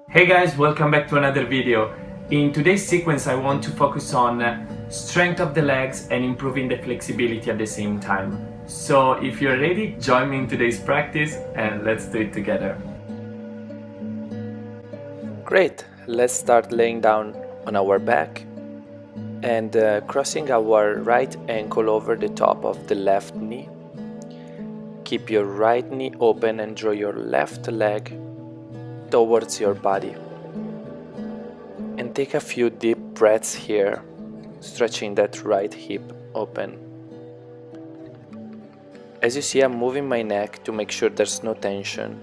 Hey guys, welcome back to another video. In today's sequence I want to focus on strength of the legs and improving the flexibility at the same time. So if you're ready, join me in today's practice and let's do it together. Great, let's start laying down on our back and crossing our right ankle over the top of the left knee. Keep your right knee open and draw your left leg towards your body. And take a few deep breaths here, stretching that right hip open. As you see, I'm moving my neck to make sure there's no tension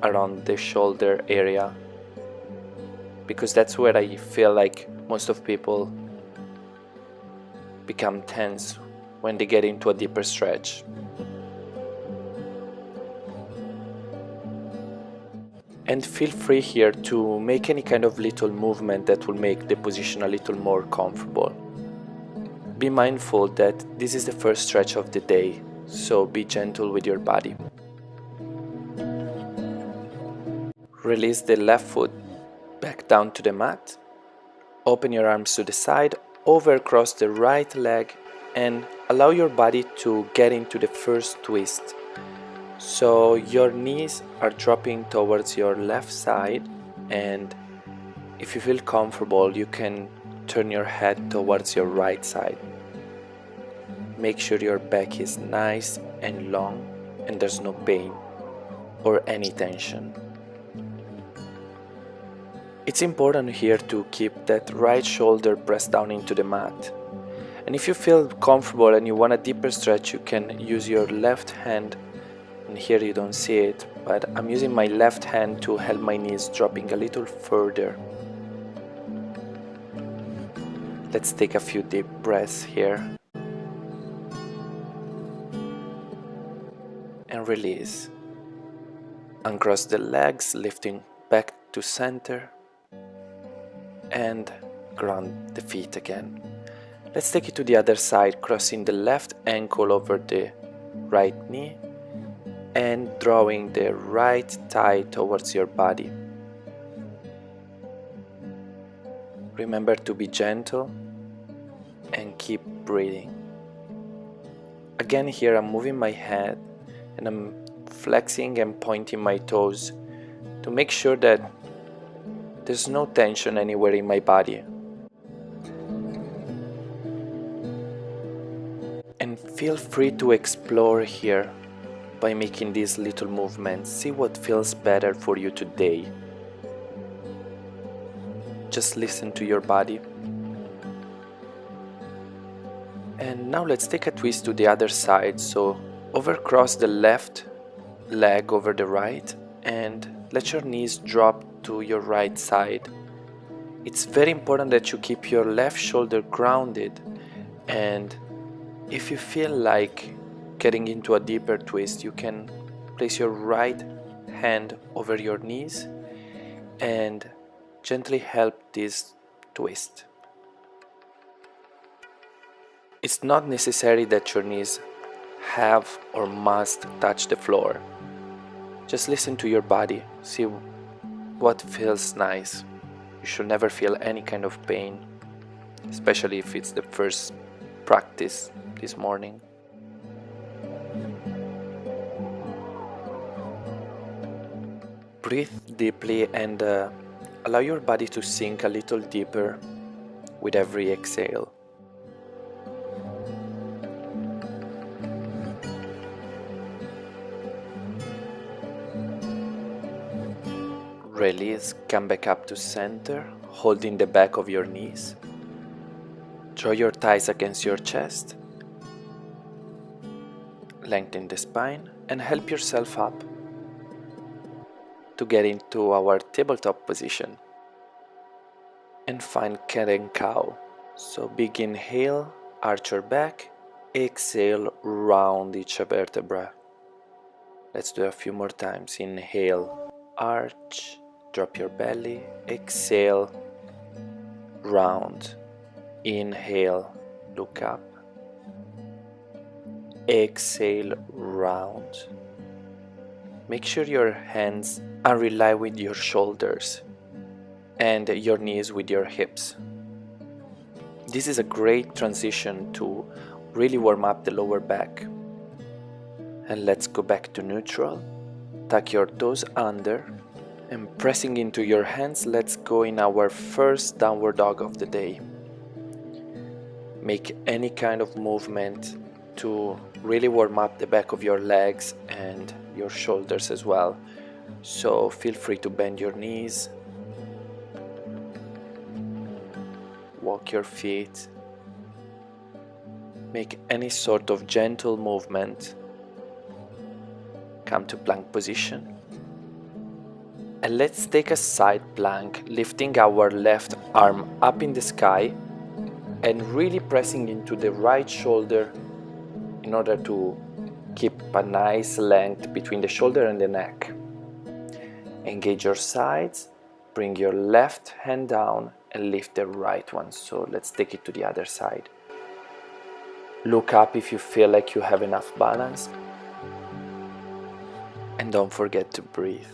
around the shoulder area, because that's where I feel like most of people become tense when they get into a deeper stretch. And feel free here to make any kind of little movement that will make the position a little more comfortable. Be mindful that this is the first stretch of the day, so be gentle with your body. Release the left foot back down to the mat. Open your arms to the side, over across the right leg, and allow your body to get into the first twist. So your knees are dropping towards your left side, and if you feel comfortable, you can turn your head towards your right side. Make sure your back is nice and long and there's no pain or any tension. It's important here to keep that right shoulder pressed down into the mat. And if you feel comfortable and you want a deeper stretch, you can use your left hand. And here you don't see it, but I'm using my left hand to help my knees dropping a little further. Let's take a few deep breaths here. And release. Uncross the legs, lifting back to center. And ground the feet again. Let's take it to the other side, crossing the left ankle over the right knee and drawing the right thigh towards your body. Remember to be gentle and keep breathing. Again, here I'm moving my head and I'm flexing and pointing my toes to make sure that there's no tension anywhere in my body. And feel free to explore here by making these little movements. See what feels better for you today. Just listen to your body. And now let's take a twist to the other side. So overcross the left leg over the right and let your knees drop to your right side. It's very important that you keep your left shoulder grounded, and if you feel like getting into a deeper twist, you can place your right hand over your knees and gently help this twist. It's not necessary that your knees have or must touch the floor. Just listen to your body, see what feels nice. You should never feel any kind of pain, especially if it's the first practice this morning. Breathe deeply and allow your body to sink a little deeper with every exhale. Release, come back up to center, holding the back of your knees. Draw your thighs against your chest. Lengthen the spine and help yourself up to get into our tabletop position. And find cat and cow. So big inhale, arch your back. Exhale, round each vertebra. Let's do a few more times. Inhale, arch. Drop your belly, exhale, round, inhale, look up, exhale, round. Make sure your hands are in line with your shoulders. and your knees with your hips. This is a great transition to really warm up the lower back. And let's go back to neutral. Tuck your toes under and pressing into your hands, let's go in our first downward dog of the day. Make any kind of movement to really warm up the back of your legs and your shoulders as well. So feel free to bend your knees, walk your feet, make any sort of gentle movement. Come to plank position. And let's take a side plank, lifting our left arm up in the sky and really pressing into the right shoulder in order to keep a nice length between the shoulder and the neck. Engage your sides, bring your left hand down and lift the right one. So let's take it to the other side. Look up if you feel like you have enough balance. And don't forget to breathe.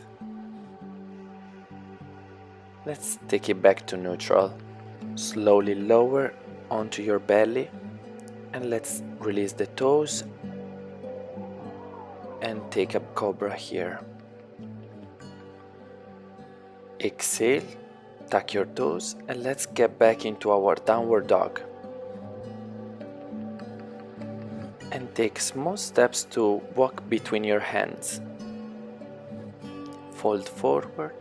Let's take it back to neutral. Slowly lower onto your belly and let's release the toes and take up cobra here. Exhale, tuck your toes and let's get back into our downward dog. And take small steps to walk between your hands. Fold forward.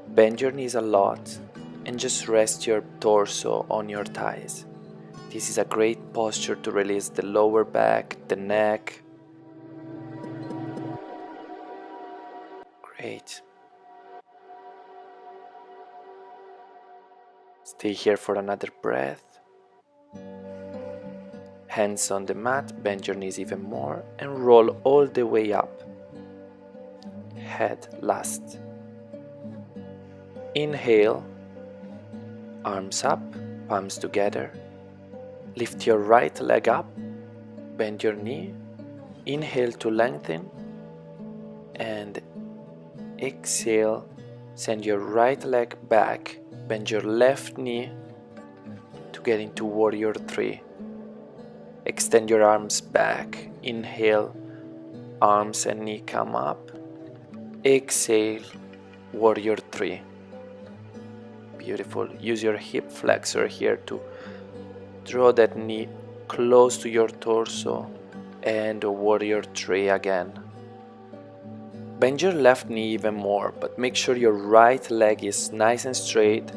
Bend your knees a lot and just rest your torso on your thighs. This is a great posture to release the lower back, the neck. Great. Stay here for another breath. Hands on the mat, bend your knees even more and roll all the way up. Head last. Inhale, arms up, palms together. Lift your right leg up, bend your knee. Inhale to lengthen and exhale, send your right leg back, bend your left knee to get into warrior 3. Extend your arms back, inhale, arms and knee come up. Exhale, warrior 3. Beautiful. Use your hip flexor here to draw that knee close to your torso and warrior 3 again. Bend your left knee even more, but make sure your right leg is nice and straight,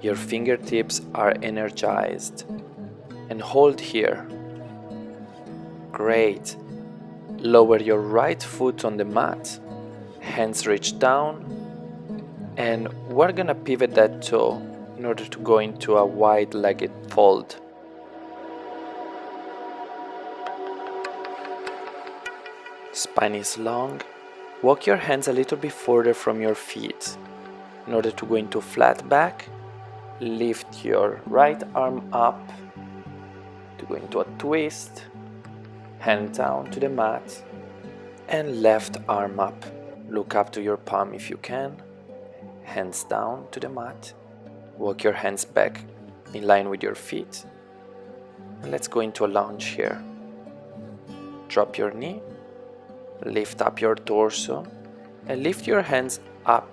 your fingertips are energized. And hold here. Great. Lower your right foot on the mat, hands reach down, and we're gonna pivot that toe in order to go into a wide-legged fold. Spine is long. Walk your hands a little bit further from your feet in order to go into flat back. Lift your right arm up to go into a twist. Hand down to the mat and left arm up. Look up to your palm if you can. Hands down to the mat. Walk your hands back in line with your feet. And let's go into a lunge here. Drop your knee. Lift up your torso and lift your hands up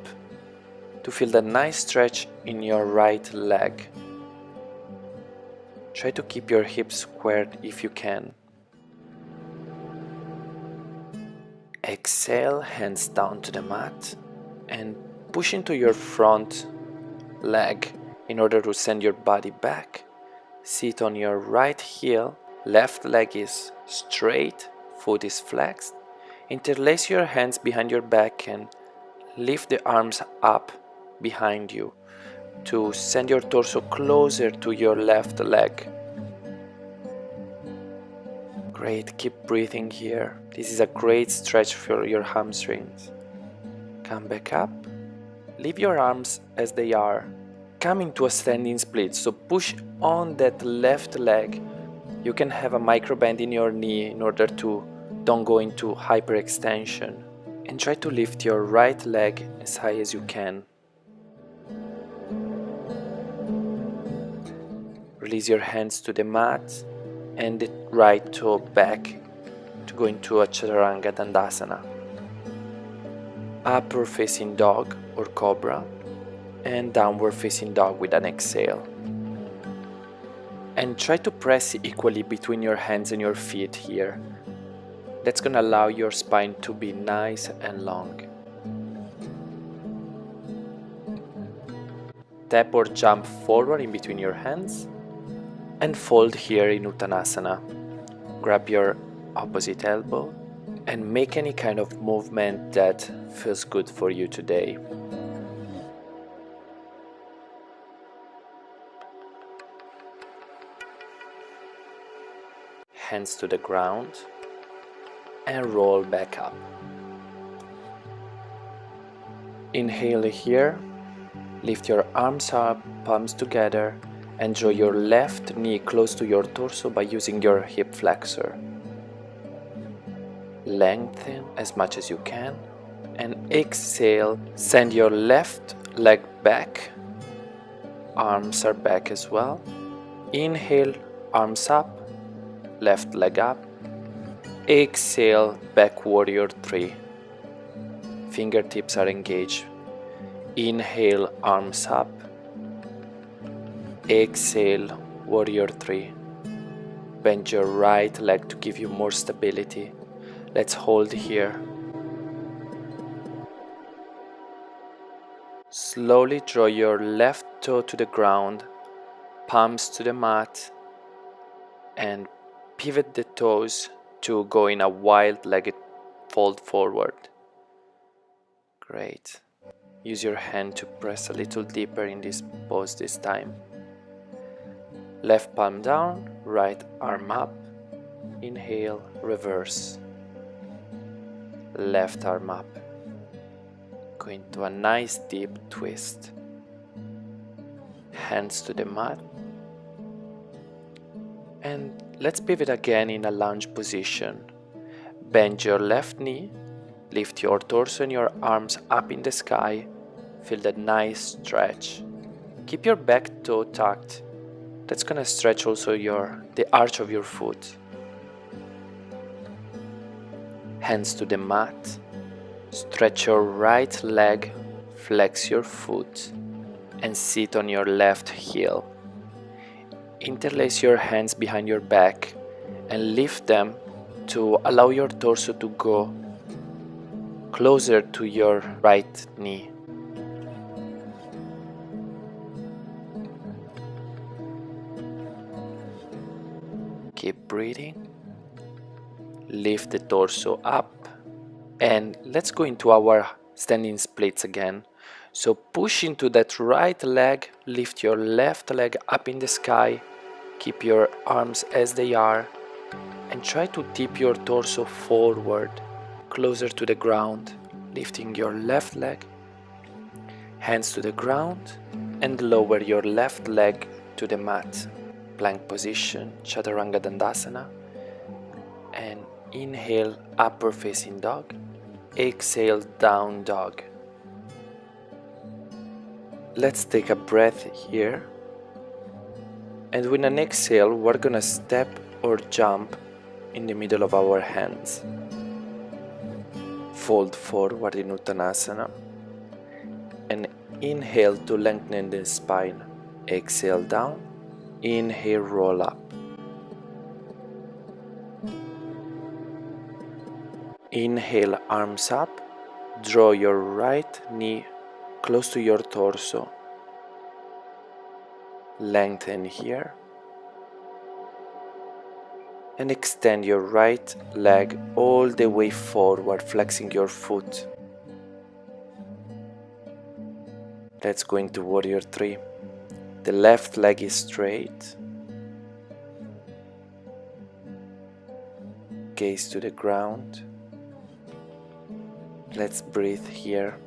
to feel the nice stretch in your right leg. Try to keep your hips squared if you can. Exhale, hands down to the mat and push into your front leg in order to send your body back. Sit on your right heel, left leg is straight, foot is flexed. Interlace your hands behind your back and lift the arms up behind you to send your torso closer to your left leg. Great, keep breathing here. This is a great stretch for your hamstrings. Come back up. Leave your arms as they are. Come into a standing split, so push on that left leg. You can have a micro bend in your knee in order to don't go into hyperextension. And try to lift your right leg as high as you can. Release your hands to the mat and the right toe back to go into a Chaturanga Dandasana. Upward facing dog or cobra, and downward facing dog with an exhale. And try to press equally between your hands and your feet here. That's gonna allow your spine to be nice and long. Tap or jump forward in between your hands and fold here in Uttanasana. Grab your opposite elbow and make any kind of movement that feels good for you today. Hands to the ground and roll back up. Inhale here, lift your arms up, palms together, and draw your left knee close to your torso by using your hip flexor. Lengthen as much as you can, and exhale, send your left leg back, arms are back as well. Inhale, arms up, left leg up. Exhale, back warrior 3. Fingertips are engaged. Inhale, arms up. Exhale, warrior 3. Bend your right leg to give you more stability. Let's hold here. Slowly draw your left toe to the ground, palms to the mat, and pivot the toes to go in a wide-legged fold forward. Great. Use your hand to press a little deeper in this pose this time. Left palm down, right arm up. Inhale, reverse. Left arm up. Go into a nice deep twist. Hands to the mat. And let's pivot again in a lunge position. Bend your left knee, lift your torso and your arms up in the sky. Feel that nice stretch. Keep your back toe tucked. That's gonna stretch also the arch of your foot. Hands to the mat. Stretch your right leg, flex your foot, and sit on your left heel. Interlace your hands behind your back and lift them to allow your torso to go closer to your right knee. Keep breathing. Lift the torso up, and let's go into our standing splits again. So push into that right leg, lift your left leg up in the sky, keep your arms as they are, and try to tip your torso forward, closer to the ground, lifting your left leg, hands to the ground, and lower your left leg to the mat. Plank position, Chaturanga Dandasana, and inhale, upward facing dog, exhale, down dog. Let's take a breath here, and with an exhale we're gonna step or jump in the middle of our hands. Fold forward in Uttanasana and inhale to lengthen the spine. Exhale down, inhale, roll up. Inhale, arms up, draw your right knee close to your torso. Lengthen here. And extend your right leg all the way forward, flexing your foot. Let's go into warrior 3. The left leg is straight. Gaze to the ground. Let's breathe here.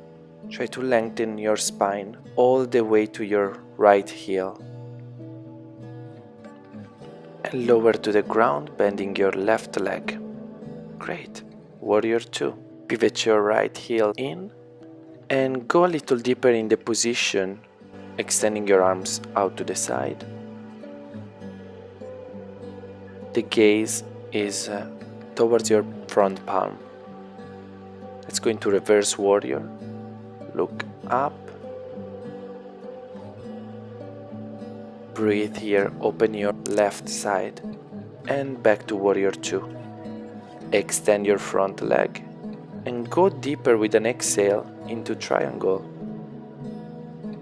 Try to lengthen your spine all the way to your right heel. And lower to the ground, bending your left leg. Great. Warrior 2. Pivot your right heel in and go a little deeper in the position, extending your arms out to the side. the gaze is towards your front palm. Let's go into reverse warrior. Look up. Breathe here, open your left side and back to warrior 2. Extend your front leg and go deeper with an exhale into triangle.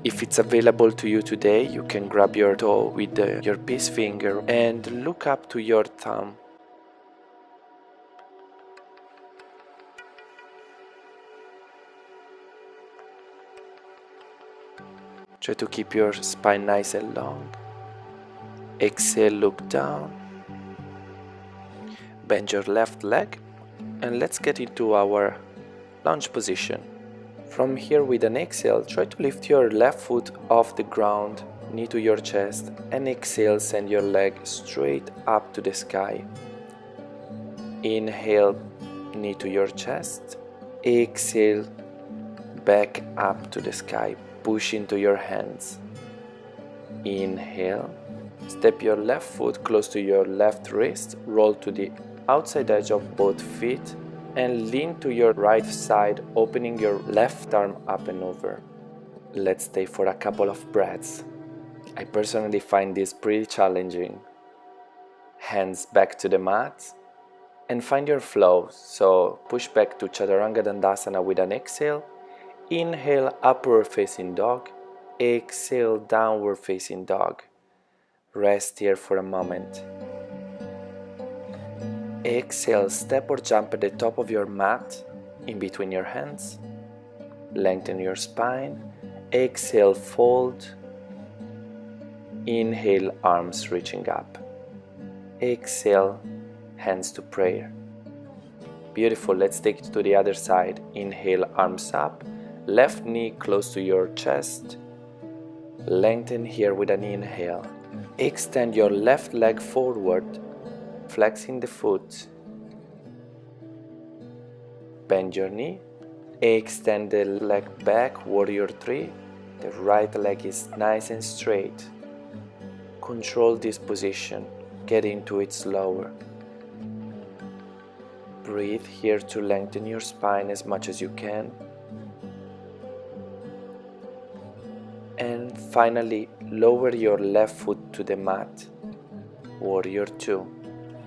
If it's available to you today, you can grab your toe with your peace finger and look up to your thumb. Try to keep your spine nice and long. Exhale, look down. Bend your left leg and let's get into our lunge position. From here with an exhale, try to lift your left foot off the ground, knee to your chest, and exhale, send your leg straight up to the sky. Inhale, knee to your chest. Exhale, back up to the sky, push into your hands. Inhale, step your left foot close to your left wrist, roll to the outside edge of both feet, and lean to your right side, opening your left arm up and over. Let's stay for a couple of breaths. I personally find this pretty challenging. Hands back to the mat and find your flow. So push back to Chaturanga Dandasana with an exhale. Inhale, upward facing dog. Exhale, downward facing dog. Rest here for a moment. Exhale, step or jump at the top of your mat, in between your hands. Lengthen your spine. Exhale, fold. Inhale, arms reaching up. Exhale, hands to prayer. Beautiful, let's take it to the other side. Inhale, arms up. Left knee close to your chest. Lengthen here with an inhale. Extend your left leg forward, flexing the foot. Bend your knee. Extend the leg back, warrior 3. The right leg is nice and straight. Control this position. Get into it slower. Breathe here to lengthen your spine as much as you can. And finally, lower your left foot to the mat. Warrior 2.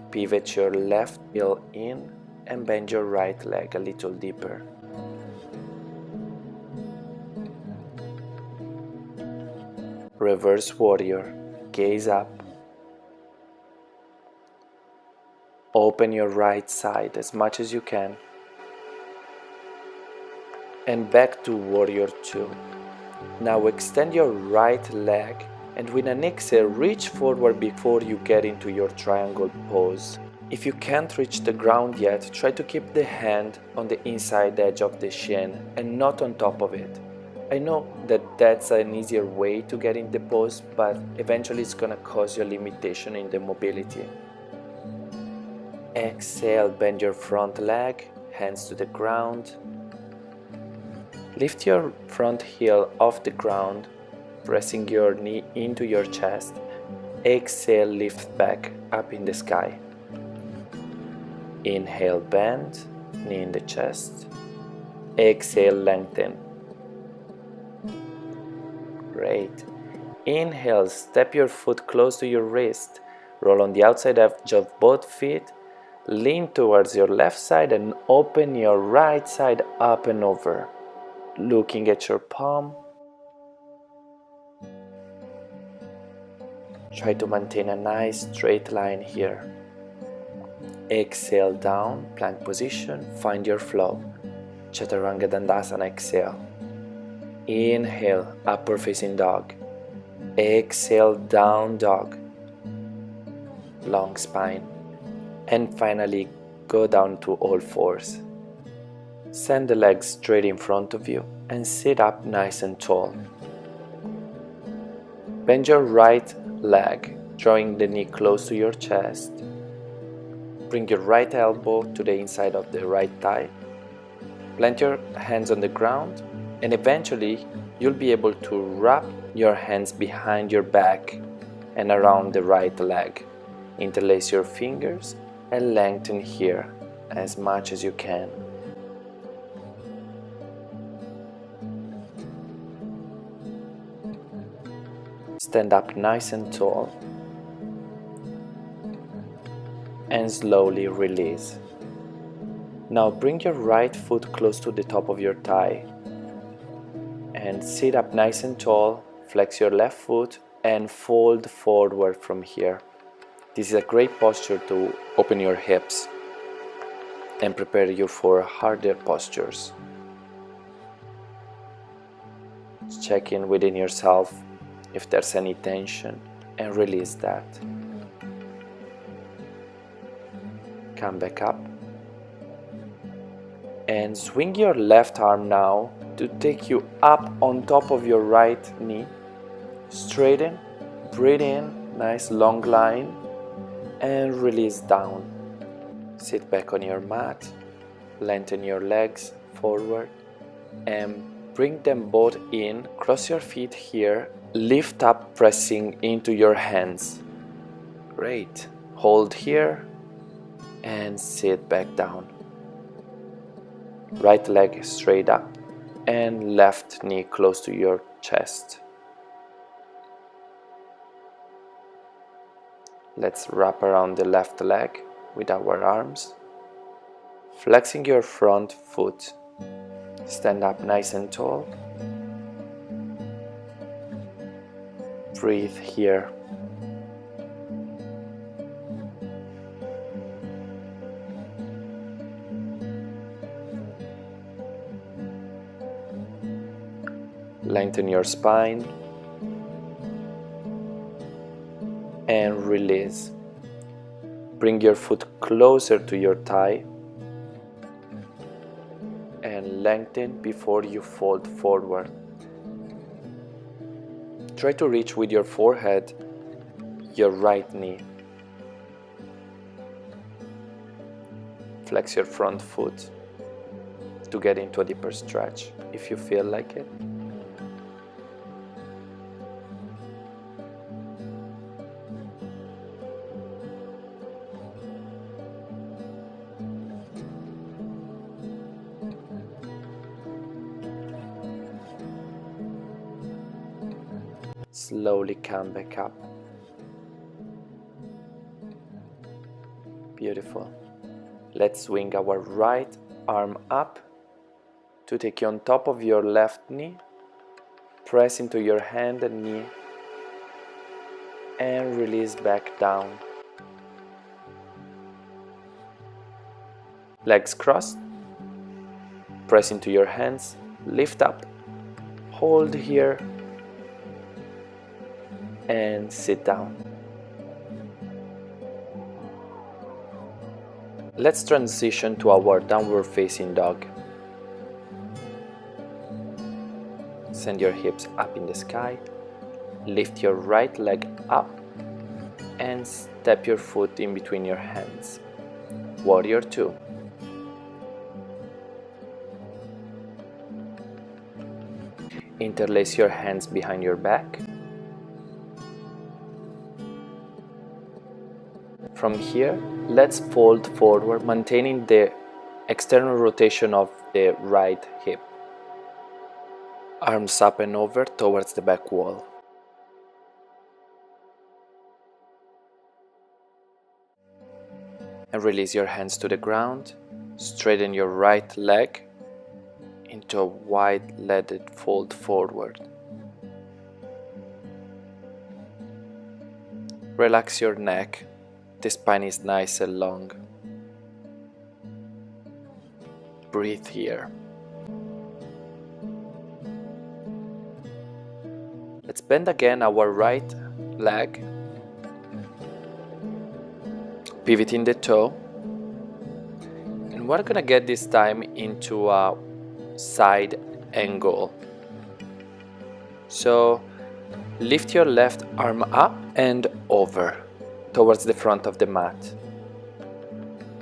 Pivot your left heel in and bend your right leg a little deeper. Reverse warrior. Gaze up. Open your right side as much as you can. And back to warrior 2. Now extend your right leg and with an exhale reach forward before you get into your triangle pose. If you can't reach the ground yet, try to keep the hand on the inside edge of the shin and not on top of it. I know that that's an easier way to get in the pose, but eventually it's gonna cause you a limitation in the mobility. Exhale, bend your front leg, hands to the ground. Lift your front heel off the ground, pressing your knee into your chest. Exhale, lift back up in the sky. Inhale, bend, knee in the chest. Exhale, lengthen. Great. Inhale, step your foot close to your wrist. Roll on the outside edge of both feet. Lean towards your left side and open your right side up and over. Looking at your palm. Try to maintain a nice straight line here. Exhale down, plank position, find your flow. Chaturanga Dandasana, exhale. Inhale, upward facing dog. Exhale, down dog. Long spine. And finally, go down to all fours. Send the legs straight in front of you and sit up nice and tall. Bend your right leg, drawing the knee close to your chest. Bring your right elbow to the inside of the right thigh. Plant your hands on the ground and eventually you'll be able to wrap your hands behind your back and around the right leg. Interlace your fingers and lengthen here as much as you can. Stand up nice and tall and slowly release. Now bring your right foot close to the top of your thigh and sit up nice and tall, flex your left foot and fold forward from here. This is a great posture to open your hips and prepare you for harder postures. Check in within yourself if there's any tension and release that. Come back up and swing your left arm now to take you up on top of your right knee. Straighten, breathe in, nice long line, and release down. Sit back on your mat, lengthen your legs forward and bring them both in. Cross your feet here, lift up pressing into your hands. Great. Hold here and sit back down. Right leg straight up and left knee close to your chest. Let's wrap around the left leg with our arms. Flexing your front foot. Stand up nice and tall. Breathe here. Lengthen your spine and release. Bring your foot closer to your thigh and lengthen before you fold forward. Try to reach with your forehead your right knee. Flex your front foot to get into a deeper stretch if you feel like it. Slowly come back up. Beautiful. Let's swing our right arm up to take you on top of your left knee. Press into your hand and knee and release back down. Legs crossed. Press into your hands. Lift up. Hold here. And sit down. Let's transition to our downward facing dog. Send your hips up in the sky. Lift your right leg up and step your foot in between your hands. Warrior 2. Interlace your hands behind your back. From here, let's fold forward, maintaining the external rotation of the right hip. Arms up and over towards the back wall. And release your hands to the ground. Straighten your right leg into a wide-legged fold forward. Relax your neck. The spine is nice and long. Breathe here. Let's bend again our right leg. Pivoting the toe. And we're gonna get this time into a side angle. So lift your left arm up and over towards the front of the mat.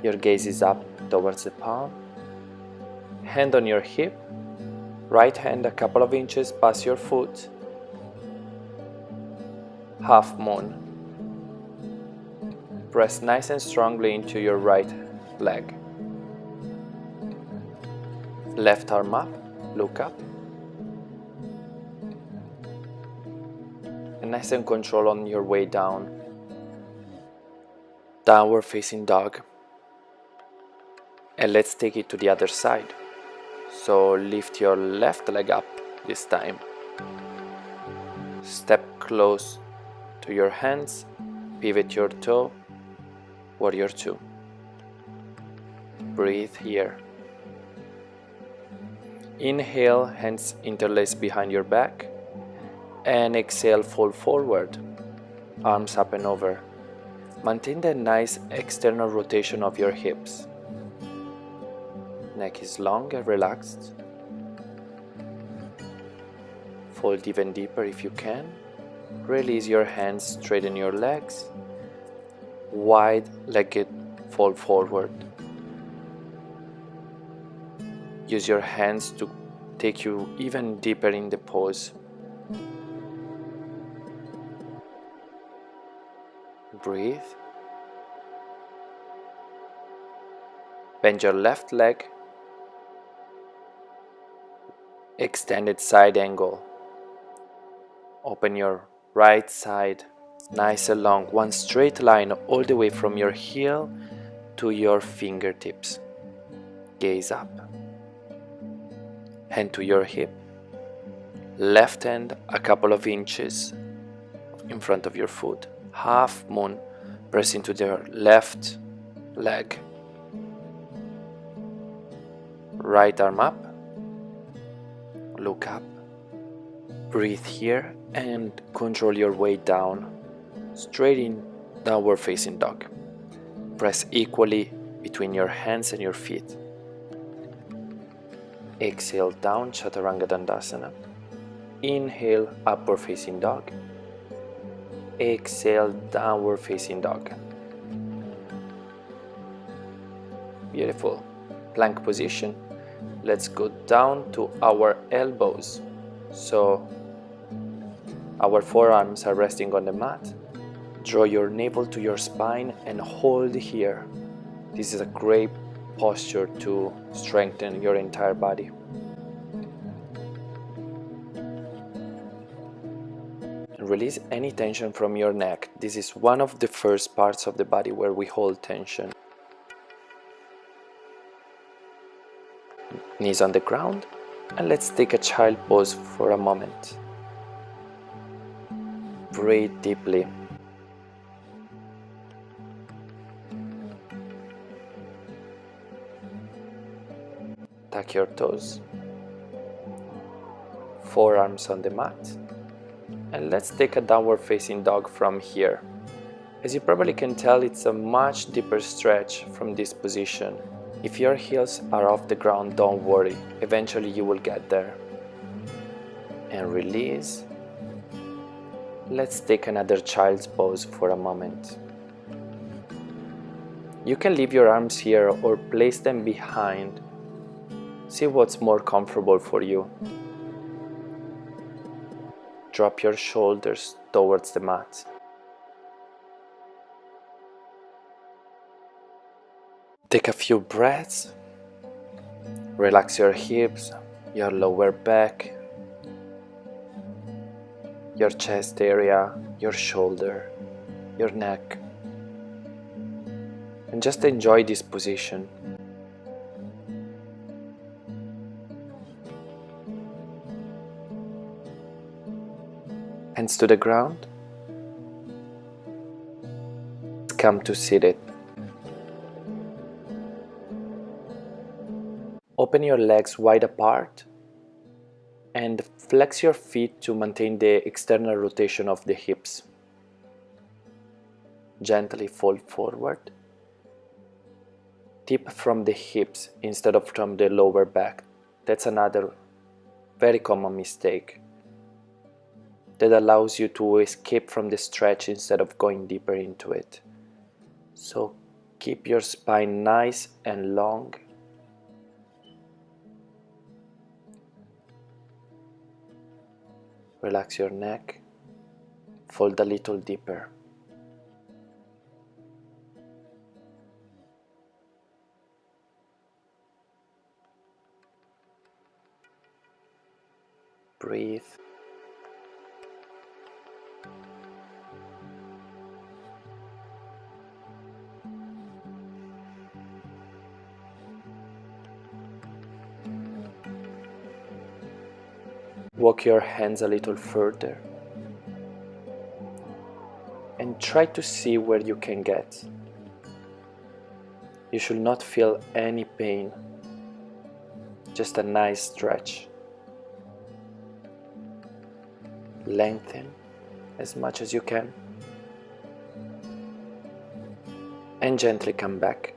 Your gaze is up towards the palm. Hand on your hip. Right hand a couple of inches past your foot. Half moon. Press nice and strongly into your right leg. Left arm up, look up. And nice and control on your way down. Downward facing dog. And let's take it to the other side. So lift your left leg up this time. Step close to your hands, pivot your toe, warrior two. Breathe here. Inhale, hands interlaced behind your back, and exhale, fall forward, arms up and over. Maintain the nice external rotation of your hips. Neck is long and relaxed. Fold even deeper if you can. Release your hands, straighten your legs. Wide-legged fall forward. Use your hands to take you even deeper in the pose. Breathe. Bend your left leg. Extended side angle. Open your right side, nice and long, one straight line all the way from your heel to your fingertips. Gaze up. Hand to your hip. Left hand a couple of inches in front of your foot. Half moon, press into the left leg. Right arm up. Look up. Breathe here and control your way down, straight in downward facing dog. Press equally between your hands and your feet. Exhale down, Chaturanga Dandasana. Inhale, upward facing dog. Exhale, downward facing dog. Beautiful. Plank position. Let's go down to our elbows. So our forearms are resting on the mat. Draw your navel to your spine and hold here. This is a great posture to strengthen your entire body. And release any tension from your neck. This is one of the first parts of the body where we hold tension. Knees on the ground, and let's take a child pose for a moment. Breathe deeply. Tuck your toes. Forearms on the mat. And let's take a downward facing dog from here. As you probably can tell, it's a much deeper stretch from this position. If your heels are off the ground, don't worry. Eventually you will get there. And release. Let's take another child's pose for a moment. You can leave your arms here or place them behind. See what's more comfortable for you. Drop your shoulders towards the mat. Take a few breaths. Relax your hips, your lower back, your chest area, your shoulder, your neck. And just enjoy this position. Hands to the ground. Come to seated. Open your legs wide apart and flex your feet to maintain the external rotation of the hips. Gently fold forward. Tip from the hips instead of from the lower back. That's another very common mistake that allows you to escape from the stretch instead of going deeper into it. So keep your spine nice and long. Relax your neck, fold a little deeper. Breathe. Walk your hands a little further and try to see where you can get. You should not feel any pain, just a nice stretch. Lengthen as much as you can and gently come back.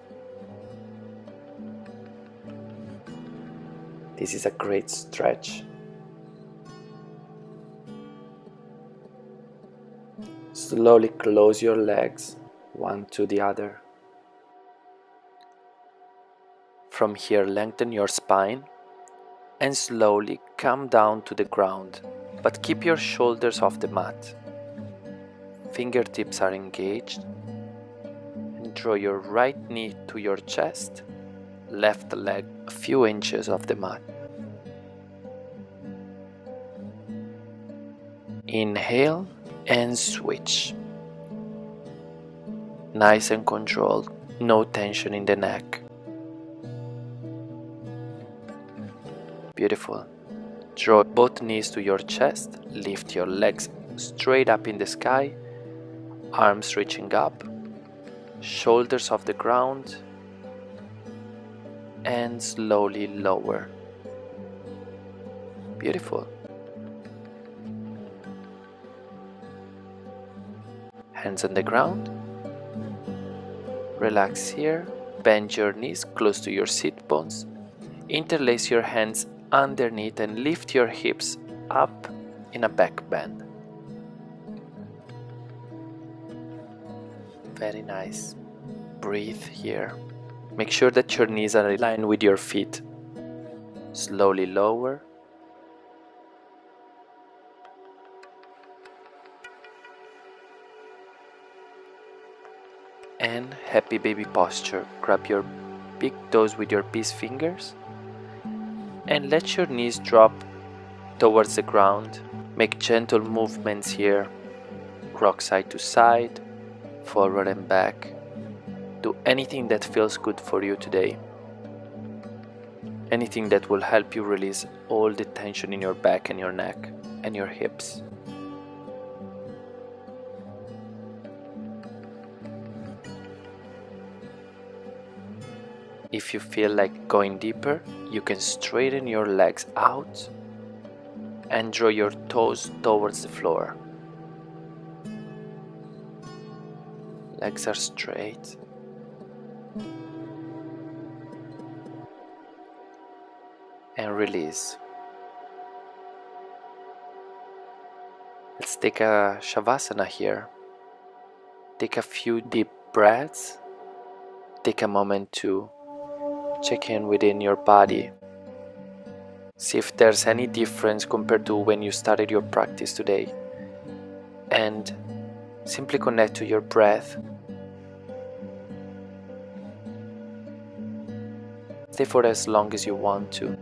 This is a great stretch. Slowly close your legs one to the other. From here, lengthen your spine and slowly come down to the ground, but keep your shoulders off the mat. Fingertips are engaged, and draw your right knee to your chest, left leg a few inches off the mat. Inhale and switch. Nice and controlled, no tension in the neck. Beautiful. Draw both knees to your chest, lift your legs straight up in the sky, arms reaching up, shoulders off the ground, and slowly lower. Beautiful. Hands on the ground. Relax here. Bend your knees close to your sit bones. Interlace your hands underneath and lift your hips up in a back bend. Very nice. Breathe here. Make sure that your knees are aligned with your feet. Slowly lower. And happy baby posture. Grab your big toes with your peace fingers and let your knees drop towards the ground. Make gentle movements here. Rock side to side, forward and back. Do anything that feels good for you today. Anything that will help you release all the tension in your back and your neck and your hips. If you feel like going deeper, you can straighten your legs out and draw your toes towards the floor. Legs are straight. And release. Let's take a Shavasana here. Take a few deep breaths. Take a moment to check in within your body. See if there's any difference compared to when you started your practice today. And simply connect to your breath. Stay for as long as you want to.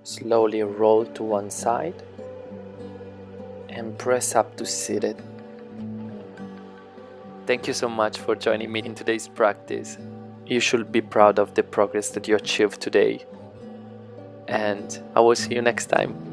Slowly roll to one side and press up to seated. Thank you so much for joining me in today's practice. You should be proud of the progress that you achieved today. And I will see you next time.